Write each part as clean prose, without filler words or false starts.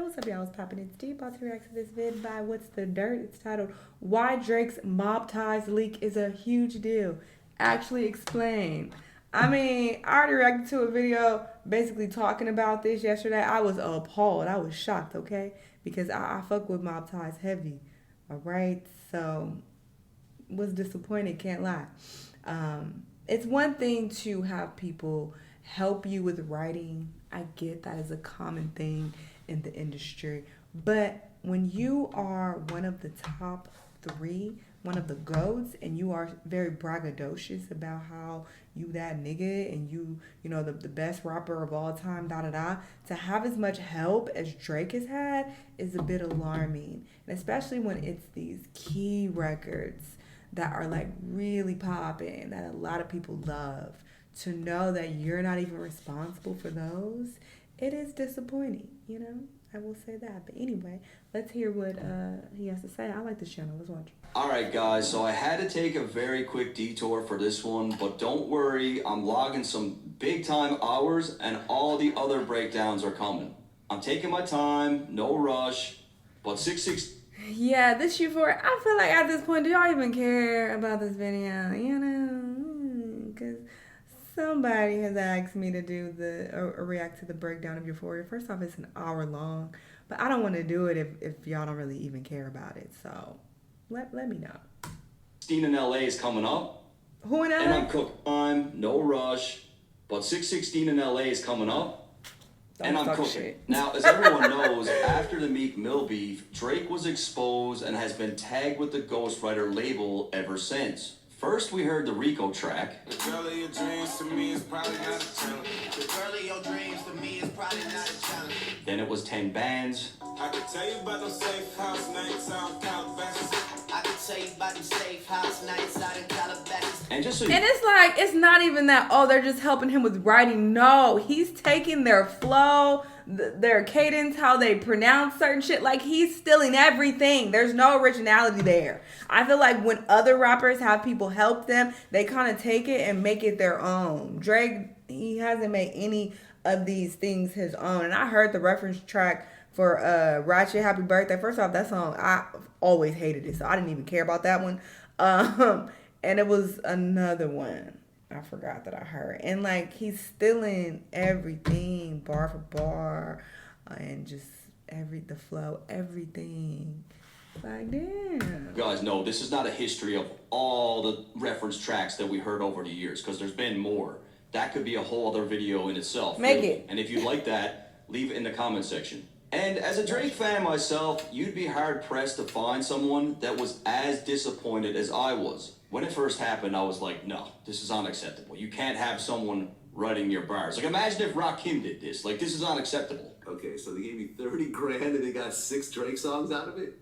what's up, y'all? What's poppin'? It's D. About to react to this vid by What's the Dirt. It's titled, Why Drake's Mob Ties Leak is a Huge Deal. Actually explain. I mean, I already reacted to a video basically talking about this yesterday. I was appalled. I was shocked, okay? Because I fuck with mob ties heavy, all right? So, was disappointed, can't lie. It's one thing to have people help you with writing. I get that is a common thing in the industry. But when you are one of the top three, one of the GOATs, and you are very braggadocious about how you that nigga and you know, the best rapper of all time, to have as much help as Drake has had is a bit alarming. And especially when it's these key records that are like really popping, that a lot of people love. To know that you're not even responsible for those, it is disappointing, you know? I will say that. But anyway, let's hear what he has to say. I like this channel. Let's watch. Alright guys, so I had to take a very quick detour for this one, but don't worry, I'm logging some big time hours and all the other breakdowns are coming. I'm taking my time, no rush, but 666... Yeah, this Euphoria, I feel like at this point, do y'all even care about this video? You know? Because somebody has asked me to do react to the breakdown of Euphoria. First off, it's an hour long, but I don't want to do it if y'all don't really even care about it. So let me know. 16 in LA is coming up. Who in LA? And I'm cooking time, no rush, but 616 in LA is coming up. Don't and I'm cooking. Shit. Now, as everyone knows, after the Meek Mill beef, Drake was exposed and has been tagged with the Ghostwriter label ever since. First, we heard the Rico track. The girl of your dreams to me is probably not a challenge. The girl of your dreams to me is probably not a challenge. Then it was 10 bands. I can tell you about them safe house nights out Calabasas. I can tell you about them safe house nights out in Calabasas. And just so and it's like, it's not even that, oh, they're just helping him with writing. No, he's taking their flow, their cadence, how they pronounce certain shit. Like, he's stealing everything. There's no originality there. I feel like when other rappers have people help them, they kind of take it and make it their own. Drake, he hasn't made any of these things his own. And I heard the reference track for Ratchet Happy Birthday. First off, that song, I always hated it, so I didn't even care about that one. And it was another one I forgot that I heard. And like, he's stealing everything bar for bar, and just the flow, everything. Like, damn. You guys know this is not a history of all the reference tracks that we heard over the years, because there's been more. That could be a whole other video in itself. Make really. it. And if you like that, leave it in the comment section. And as a Drake fan myself, you'd be hard-pressed to find someone that was as disappointed as I was. When it first happened, I was like, no, this is unacceptable. You can't have someone writing your bars. Like, imagine if Rakim did this. Like, this is unacceptable. Okay, so they gave me 30 grand and they got 6 Drake songs out of it?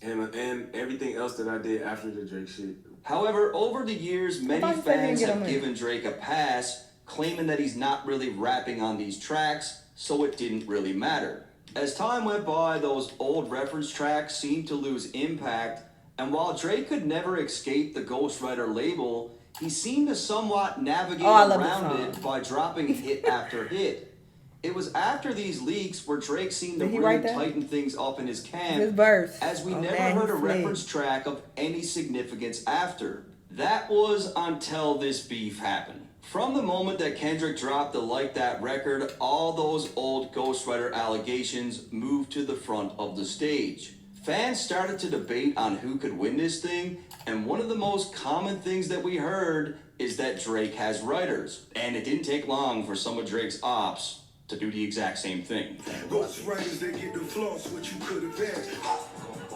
And everything else that I did after the Drake shit. However, over the years, many fans have given Drake a pass, claiming that he's not really rapping on these tracks, so it didn't really matter. As time went by, those old reference tracks seemed to lose impact, and while Drake could never escape the Ghostwriter label, he seemed to somewhat navigate around it by dropping hit after hit. It was after these leaks where Drake seemed to really tighten things up in his camp, as we never heard a reference track of any significance after. That was until this beef happened. From the moment that Kendrick dropped the Like That record, all those old Ghostwriter allegations moved to the front of the stage. Fans started to debate on who could win this thing, and one of the most common things that we heard is that Drake has writers. And it didn't take long for some of Drake's ops to do the exact same thing. Ghostwriters, they get the floss what you could have been.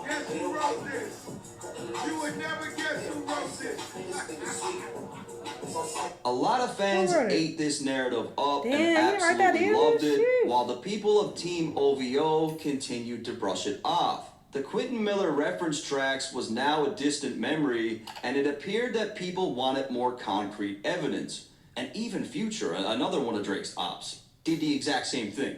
Guess who wrote this? You would never guess who wrote this. A lot of fans ate this narrative up and absolutely loved it, while the people of Team OVO continued to brush it off. The Quentin Miller reference tracks was now a distant memory, and it appeared that people wanted more concrete evidence. And even Future, another one of Drake's ops, did the exact same thing.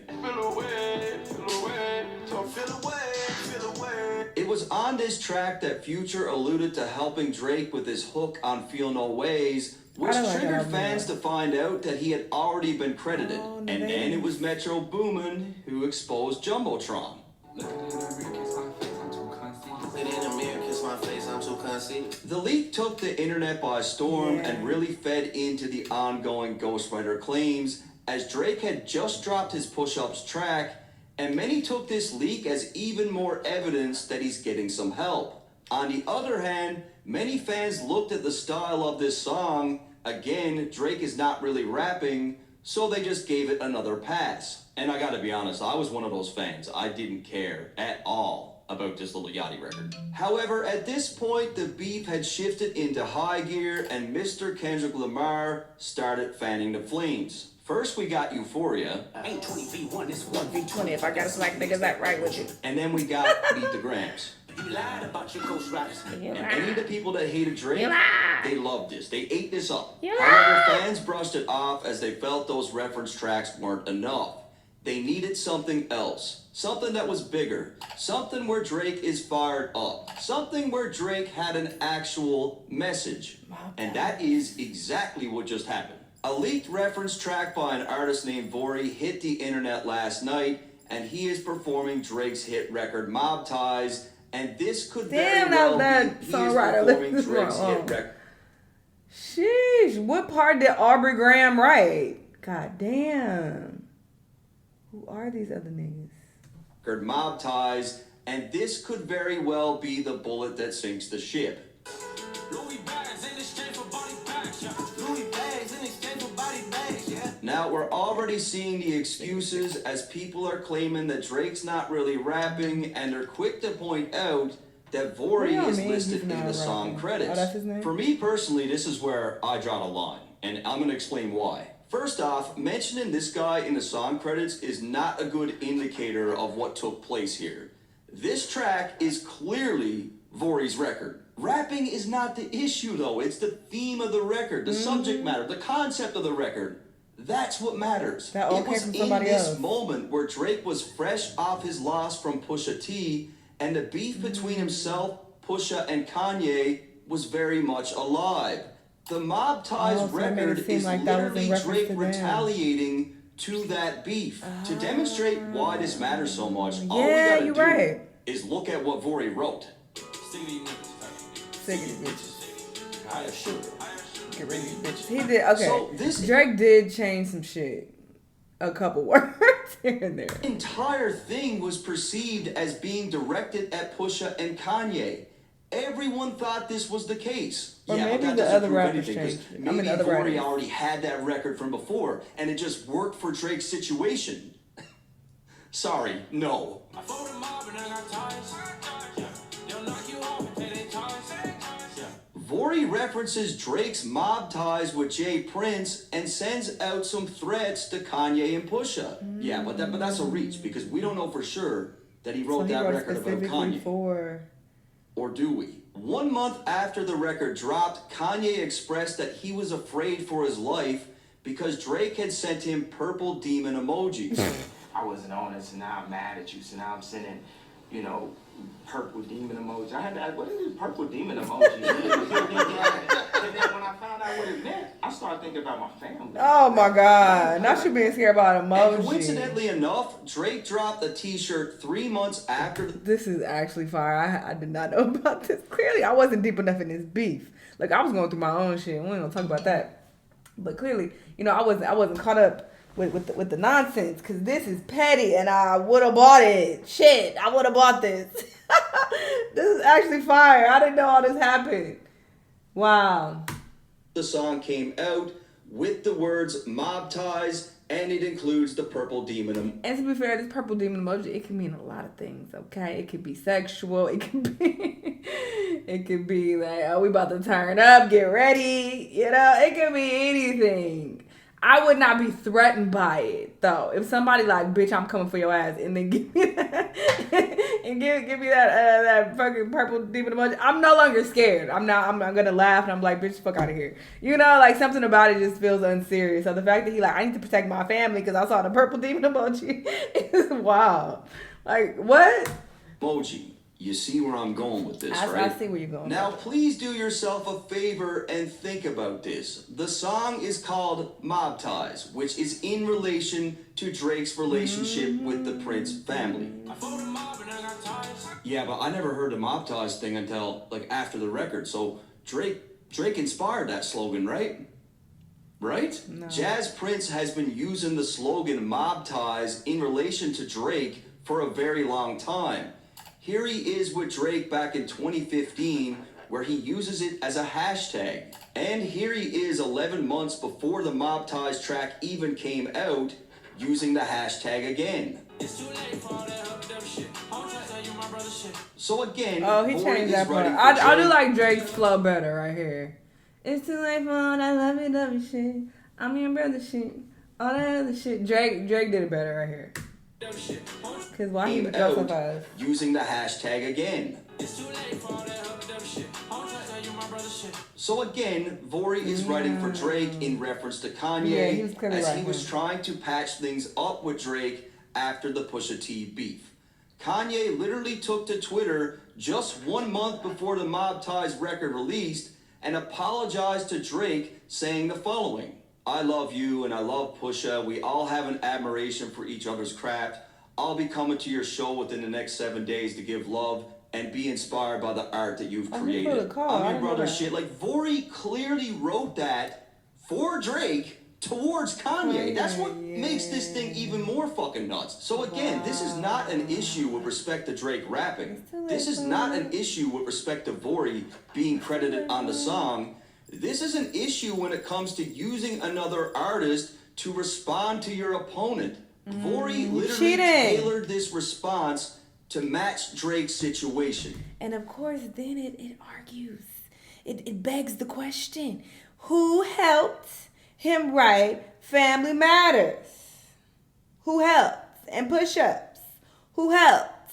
It was on this track that Future alluded to helping Drake with his hook on Feel No Ways, which I don't like that triggered album fans to find out that he had already been credited. Oh, And then nice. it was Metro Boomin who exposed Jumbotron. Sit in the mirror, kiss my face, I'm too conceited. The leak took the internet by storm Yeah. and really fed into the ongoing ghostwriter claims, as Drake had just dropped his Push-Ups track, and many took this leak as even more evidence that he's getting some help. On the other hand, many fans looked at the style of this song. Again, Drake is not really rapping, so they just gave it another pass. And I gotta be honest, I was one of those fans. I didn't care at all about this Lil Yachty record. However, at this point, the beef had shifted into high gear and Mr. Kendrick Lamar started fanning the flames. First, we got Euphoria, Ain't 20v1, it's 1v20. 20 if I gotta smack niggas that right with you. and then we got Beat the Grams. You lied about your ghost riders. And any of the people that hated Drake, You lied. they loved this. They ate this up. You However, fans brushed it off as they felt those reference tracks weren't enough. They needed something else. Something that was bigger. Something where Drake is fired up. Something where Drake had an actual message. And that is exactly what just happened. A leaked reference track by an artist named Vori hit the internet last night, and he is performing Drake's hit record Mobb Ties, and this could Damn, very well that be he is songwriter performing looks Drake's wrong. hit record. Sheesh, what part did Aubrey Graham write? God damn. Who are these other niggas? Mobb Ties, and this could very well be the bullet that sinks the ship. Louis bags in exchange for body bags, yeah. Louis bags in exchange for body bags, yeah. Now we're already seeing the excuses as people are claiming that Drake's not really rapping, and they're quick to point out that What do Vori y'all is mean listed he's in not the song rapping? credits. Oh, that's his name? For me personally, this is where I draw the line, and I'm going to explain why. First off, mentioning this guy in the song credits is not a good indicator of what took place here. This track is clearly Vori's record. Rapping is not the issue though, it's the theme of the record, the subject matter, the concept of the record. That's what matters. That all It came was from in somebody this else. moment where Drake was fresh off his loss from Pusha T, and the beef between himself, Pusha, and Kanye was very much alive. The Mobb Ties Oh, so that made it record seem is like that was in literally reference Drake to them. retaliating to that beef. To demonstrate why this matters so much, all we Yeah, gotta you're do right. is look at what Vori wrote. Sick of these bitches. I assure. Get rid of these bitches. He did, okay. So this Drake did change some shit. A couple words here and there. entire thing was perceived as being directed at Pusha and Kanye. Everyone thought this was the case. Or yeah, maybe but that the doesn't other prove rappers anything, 'cause changed it. I maybe mean, the other Vori rappers. already had that record from before, and it just worked for Drake's situation. Sorry, no. I fought a mob and I got ties. Yeah. They'll knock you off and take their ties. Yeah. Vori references Drake's Mobb Ties with Jay Prince and sends out some threats to Kanye and Pusha. Yeah, but that's a reach because we don't know for sure that he wrote So he that wrote record about specifically Kanye. for. Or do we? 1 month after the record dropped, Kanye expressed that he was afraid for his life because Drake had sent him purple demon emojis. I wasn't on it, so now I'm mad at you. So now I'm sending, purple demon emoji. I had to ask, what is this purple demon emoji? And then when I found out what it meant, I started thinking about my family. Oh my God. Now she being scared about And emoji. coincidentally enough, Drake dropped a t-shirt 3 months after This is actually fire. I did not know about this. Clearly, I wasn't deep enough in this beef. Like, I was going through my own shit. We ain't gonna talk about that. But clearly, I wasn't caught up with the nonsense because this is petty and I would have bought it. Shit, I would have bought this. This is actually fire. I didn't know all this happened. Wow. the song came out with the words Mobb Ties, and it includes the purple demon. And to be fair, this purple demon emoji, it can mean a lot of things, okay? It could be sexual. It could be, it could be like, oh, we about to turn up, get ready. It could be anything. I would not be threatened by it, though. If somebody like, bitch, I'm coming for your ass, and then give me that, and give me that fucking purple demon emoji, I'm no longer scared. I'm gonna laugh, and I'm like, bitch, fuck out of here. Like, something about it just feels unserious. So the fact that he like, I need to protect my family because I saw the purple demon emoji is wild. Like, what? Emoji. You see where I'm going with this, I right? see where you're going. Now, please do yourself a favor and think about this. The song is called Mobb Ties, which is in relation to Drake's relationship with the Prince family. I voted Mobb and I got ties. Yeah, but I never heard the Mobb Ties thing until like after the record. So Drake inspired that slogan, right? Right? No. Jazz Prince has been using the slogan Mobb Ties in relation to Drake for a very long time. Here he is with Drake back in 2015, where he uses it as a hashtag. And here he is 11 months before the Mobb Ties track even came out, using the hashtag again. It's too late for all that hooked up shit. I'm trying to tell you my brother shit. So again, Oh, he Vory changed is that part. writing for I do Drake. like Drake's flow better right here. It's too late for all that lovey shit. I'm your brother shit. All that other shit. Drake did it better right here. Cause why he would go so fast? Using the hashtag again. It's too late for all that hooked up shit. I'm trying to tell you my brother shit. So again, Vory is writing for Drake in reference to Kanye, Yeah, he was clearly as he writing. was trying to patch things up with Drake after the Pusha T beef. Kanye literally took to Twitter just 1 month before the Mobb Ties record released and apologized to Drake, saying the following: "I love you and I love Pusha. We all have an admiration for each other's craft. I'll be coming to your show within the next 7 days to give love and be inspired by the art that you've Oh, he created. put a call. I I'm your didn't know brother that. shit." Like, Vory clearly wrote that for Drake towards Kanye. That's what makes this thing even more fucking nuts. So again, this is not an issue with respect to Drake rapping. This is not an issue with respect to Vory being credited on the song. This is an issue when it comes to using another artist to respond to your opponent. Vory literally cheating. tailored this response to match Drake's situation. And of course, then it argues. It begs the question: who helped him write Family Matters? Who helped? And Push-Ups? Who helped?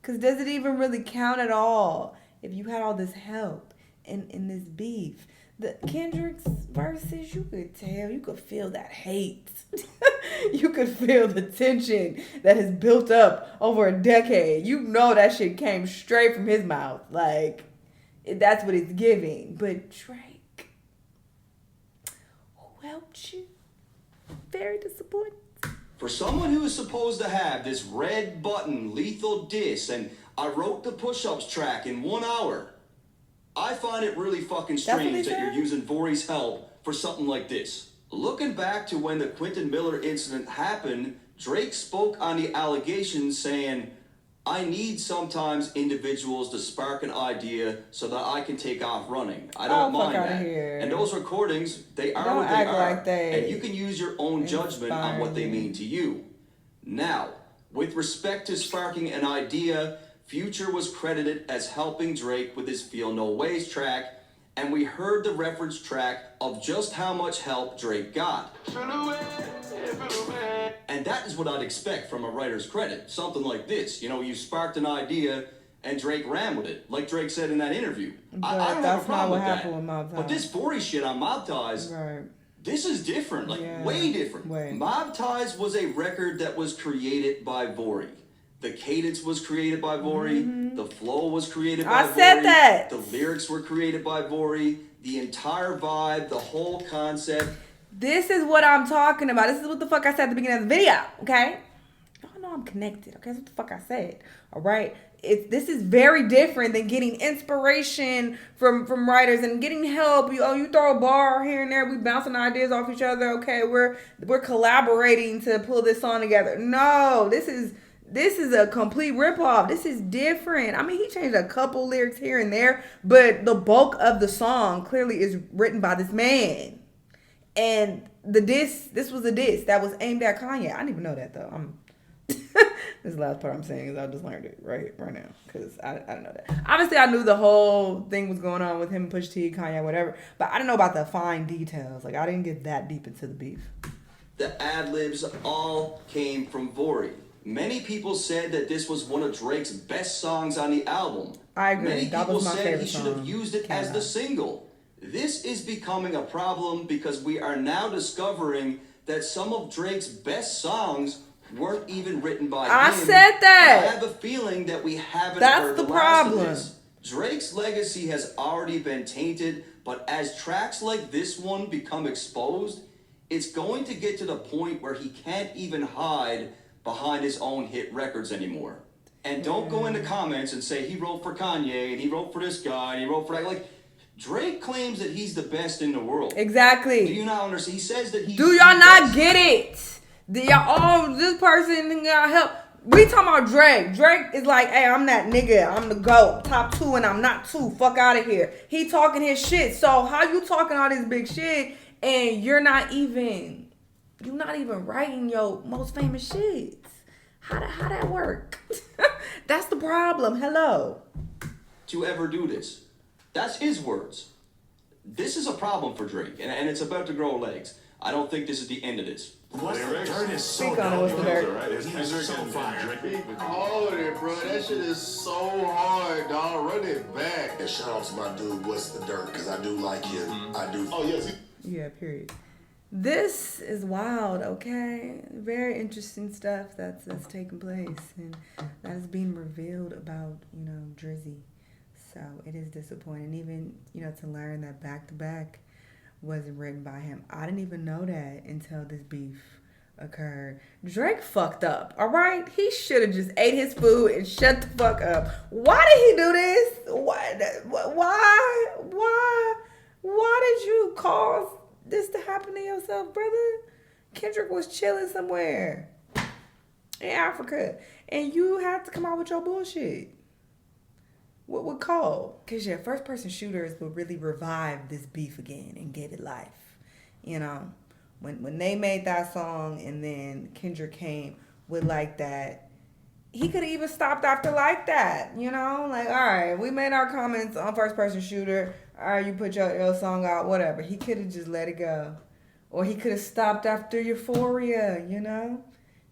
Because does it even really count at all if you had all this help in this beef? The Kendrick's verses, you could tell, you could feel that hate. You could feel the tension that has built up over a decade. You know that shit came straight from his mouth. Like, that's what it's giving. But Drake, who helped you? Very disappointing. For someone who is supposed to have this red button lethal diss and I wrote the push-ups track in 1 hour, I find it really fucking That's what he strange that said? you're using Vory's help for something like this. Looking back to when the Quentin Miller incident happened, Drake spoke on the allegations saying, "I need sometimes individuals to spark an idea so that I can take off running. I don't Oh, fuck mind outta that." here. And those recordings, they are Don't what they act are. like they and you can use your own judgment on what they inspired you. mean to you. Now, with respect to sparking an idea, Future was credited as helping Drake with his Feel No Ways track, and we heard the reference track of just how much help Drake got. And that is what I'd expect from a writer's credit. Something like this. You know, you sparked an idea and Drake ran with it. Like Drake said in that interview. I don't have a that's problem not what with that. happened with Mobb But Ties. this 40 shit on Mobb Ties, Right. this is different. Like, Yeah, way different. way. Mobb Ties was a record that was created by Vory. The cadence was created by Vory. The flow was created by Vory. I said that. The lyrics were created by Vory. The entire vibe, the whole concept. This is what I'm talking about. This is what the fuck I said at the beginning of the video, okay? Y'all know I'm connected, okay? That's what the fuck I said, all right? This is very different than getting inspiration from writers and getting help. You throw a bar here and there. We bouncing ideas off each other. Okay, we're collaborating to pull this song together. No, this is a complete ripoff. This is different. I mean, he changed a couple lyrics here and there, but the bulk of the song clearly is written by this man. And this was a diss that was aimed at Kanye. I didn't even know that though. This last part I'm saying is I just learned it right now because I didn't know that. Obviously, I knew the whole thing was going on with him, Push T, Kanye, whatever, but I didn't know about the fine details. Like, I didn't get that deep into the beef. The ad-libs all came from Vory. Many people said that this was one of Drake's best songs on the album. I agree. Many That people was my said favorite he should have song. used it Can't as the lie. single. This is becoming a problem because we are now discovering that some of Drake's best songs weren't even written by I him. said that. I have a feeling that we haven't That's heard the the last of problem. this. Drake's legacy has already been tainted, but as tracks like this one become exposed, it's going to get to the point where he can't even hide behind his own hit records anymore. And don't go into comments and say he wrote for Kanye and he wrote for this guy and he wrote for that. Like, Drake claims that he's the best in the world. Exactly. Do you not understand? He says that he's Do y'all not get it? Do y'all, this person got help. We talking about Drake. Drake is like, hey, I'm that nigga. I'm the GOAT. Top 2 and I'm not 2. Fuck out of here. He talking his shit. So how you talking all this big shit and you're not even writing your most famous shits? How that work? That's the problem. Hello. to ever do this. That's his words. This is a problem for Drake, and it's about to grow legs. I don't think this is the end of this. What's the dirt is so Speak on it, what's the dirt? right? It's so fire. Hold it, bro. That shit is so hard, dog. Run it back. And shout out to my dude, What's the Dirt, because I do like him. I do. Oh, yes. Yeah, period. This is wild, okay? Very interesting stuff that's taking place, and that is being revealed about, Drizzy. So it is disappointing, even, to learn that Back to Back wasn't written by him. I didn't even know that until this beef occurred. Drake fucked up, all right? He should have just ate his food and shut the fuck up. Why did he do this? Why did you cause this to happen to yourself, brother? Kendrick was chilling somewhere in Africa, and you had to come out with your bullshit. What would call? Because, first-person shooters will really revive this beef again and give it life. When they made that song and then Kendrick came with like that, he could have even stopped after like that, Like, all right, we made our comments on first-person shooter. All right, you put your song out, whatever. He could have just let it go. Or he could have stopped after Euphoria,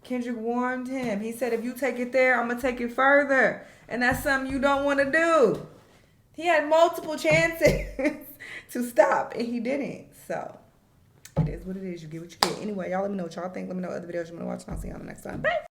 Kendrick warned him. He said, if you take it there, I'm going to take it further. And that's something you don't want to do. He had multiple chances to stop, and he didn't. So, it is what it is. You get what you get. Anyway, y'all let me know what y'all think. Let me know other videos you want to watch, and I'll see y'all next time. Bye.